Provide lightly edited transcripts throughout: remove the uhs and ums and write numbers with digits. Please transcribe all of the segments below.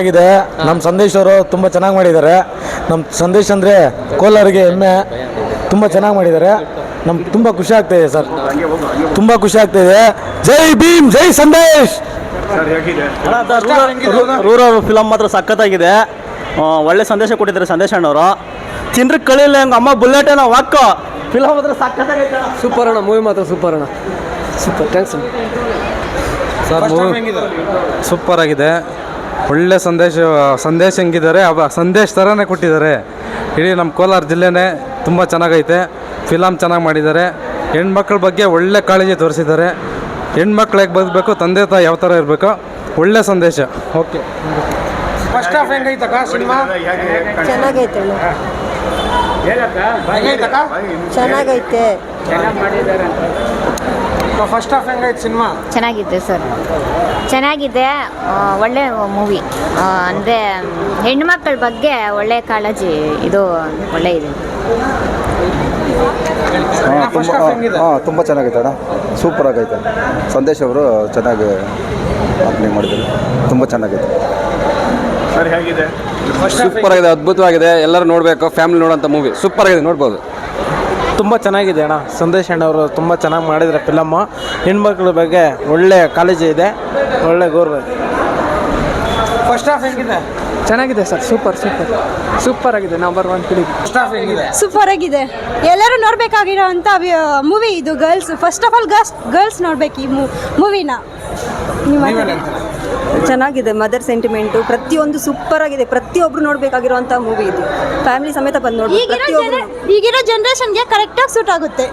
ಆಗಿದೆ. ನಮ್ಮ ಸಂದೇಶ್ ಅವರು ತುಂಬ ಚೆನ್ನಾಗಿ ಮಾಡಿದ್ದಾರೆ. ನಮ್ಮ ಸಂದೇಶ್ ಅಂದರೆ ಕೋಲಾರಿಗೆ ಹೆಮ್ಮೆ, ತುಂಬ ಚೆನ್ನಾಗಿ ಮಾಡಿದ್ದಾರೆ. ನಮ್ಗೆ ತುಂಬ ಖುಷಿ ಆಗ್ತಾಯಿದೆ ಸರ್, ತುಂಬ ಖುಷಿ ಆಗ್ತಾಯಿದೆ. ಜೈ ಭೀಮ್, ಜೈ ಸಂದೇಶ್. ರೂರಲ್ ಫಿಲಮ್ ಮಾತ್ರ ಸಖತ್ತಾಗಿದೆ. ಒಳ್ಳೆ ಸಂದೇಶ ಕೊಟ್ಟಿದ್ದಾರೆ ಸಂದೇಶ್ ಅಣ್ಣವರು. ತಿಂದ್ರೆ ಕಳಿಲ್ಲ ಹಂಗೆ ಅಮ್ಮ ಬುಲೆಟ್ ಏನೋ ವಾಕ್ ಫಿಲಮ್ ಮಾತ್ರ ಸಖತ್ತಾಗೈತೆ. ಸೂಪರ್ ಅಣ್ಣ, ಮೂವಿ ಮಾತ್ರ ಸೂಪರ್ ಅಣ್ಣ, super. Thanks sir. Movie super ಆಗಿದೆ. ಒಳ್ಳೆ ಸಂದೇಶ ಹೆಂಗಿದ್ದಾರೆ ಸಂದೇಶ ಥರನೇ ಕೊಟ್ಟಿದ್ದಾರೆ. ಇಡೀ ನಮ್ಮ ಕೋಲಾರ ಜಿಲ್ಲೆನೇ ತುಂಬ ಚೆನ್ನಾಗೈತೆ. ಫಿಲಮ್ ಚೆನ್ನಾಗಿ ಮಾಡಿದ್ದಾರೆ. ಹೆಣ್ಮಕ್ಳ ಬಗ್ಗೆ ಒಳ್ಳೆ ಕಾಳಜಿ ತೋರಿಸಿದ್ದಾರೆ. ಹೆಣ್ಮಕ್ಳು ಹೇಗೆ ಬದುಕಬೇಕು, ತಂದೆ ತಾಯಿ ಯಾವ ಥರ ಇರಬೇಕು, ಒಳ್ಳೆ ಸಂದೇಶ. ಓಕೆ. ಫಸ್ಟ್ ಹಾಫ್ ಹೆಂಗೈತಕ್ಕ ಸಿನಿಮಾ? ಚೆನ್ನಾಗೈತೆ ಚೆನ್ನಾಗೈತೆ. ಫಸ್ಟ್ ಹಾಫ್ ಹೆಂಗೈತೆ ಸಿನಿಮಾ? ಚೆನ್ನಾಗಿದೆ ಸರ್, ಚೆನ್ನಾಗಿದೆ. ಒಳ್ಳೆ ಮೂವಿ. ಅಂದರೆ ಹೆಣ್ಮಕ್ಳ ಬಗ್ಗೆ ಒಳ್ಳೆ ಕಾಳಜಿ, ಇದು ಒಳ್ಳೆ ಇದೆ. ತುಂಬ ಚೆನ್ನಾಗೈತೆ ಅಣ್ಣ, ಸೂಪರ್ ಆಗೈತೆ. ಸಂದೇಶ್ ಅವರು ಚೆನ್ನಾಗಿ ಆ್ಯಕ್ಟಿಂಗ್ ಮಾಡಿದ್ದಾರೆ, ತುಂಬ ಚೆನ್ನಾಗೈತೆ. ಸೂಪರ್ ಆಗಿದೆ, ಅದ್ಭುತವಾಗಿದೆ. ಎಲ್ಲರೂ ನೋಡಬೇಕು, ಫ್ಯಾಮಿಲಿ ನೋಡೋಂಥ ಮೂವಿ ಸೂಪರ್ ಆಗಿದೆ, ನೋಡ್ಬೋದು. ತುಂಬ ಚೆನ್ನಾಗಿದೆ ಅಣ್ಣ. ಸಂದೇಶ್ ಅಣ್ಣವರು ತುಂಬ ಚೆನ್ನಾಗಿ ಮಾಡಿದ್ದಾರೆ ಫಿಲಮ್ಮು. ಹೆಣ್ಮಕ್ಳ ಬಗ್ಗೆ ಒಳ್ಳೆ ಕಾಳಜಿ ಇದೆ, ಒಳ್ಳೆ ಗೌರವ ಇದೆ. ಫಸ್ಟ್ ಹಾಫ್ ಹೆಂಗಿದೆ? ಚೆನ್ನಾಗಿದೆ ಸರ್, ಸೂಪರ್ ಆಗಿದೆ. Number 1 film. ಫಸ್ಟ್ ಹಾಫ್ ಹೆಂಗಿದೆ? ಸೂಪರ್ ಆಗಿದೆ. ಎಲ್ಲರೂ ನೋಡಬೇಕಾಗಿರೋಂಥ ಮೂವಿ ಇದು. Girls, first of all girls ನೋಡ್ಬೇಕು ಈ ಮೂವಿನ. ಚೆನ್ನಾಗಿದೆ. ಮದರ್ ಸೆಂಟಿಮೆಂಟು ಪ್ರತಿಯೊಂದು ಸೂಪರ್ ಆಗಿದೆ. ಪ್ರತಿಯೊಬ್ಬರು ನೋಡಬೇಕಾಗಿರುವಂಥ ಮೂವಿ ಇದು. ಫ್ಯಾಮಿಲಿ ಸಮೇತ ಬಂದು ನೋಡಿ. ಈಗಿರೋ ಜನ್ರೇಷನ್ಗೆ ಕರೆಕ್ಟಾಗಿ ಸೂಟ್ ಆಗುತ್ತೆ.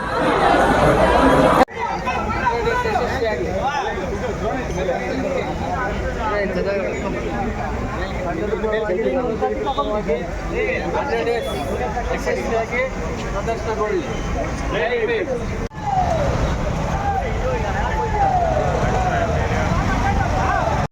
ಪ್ರದರ್ಶನಗೊಳ್ಳಿ.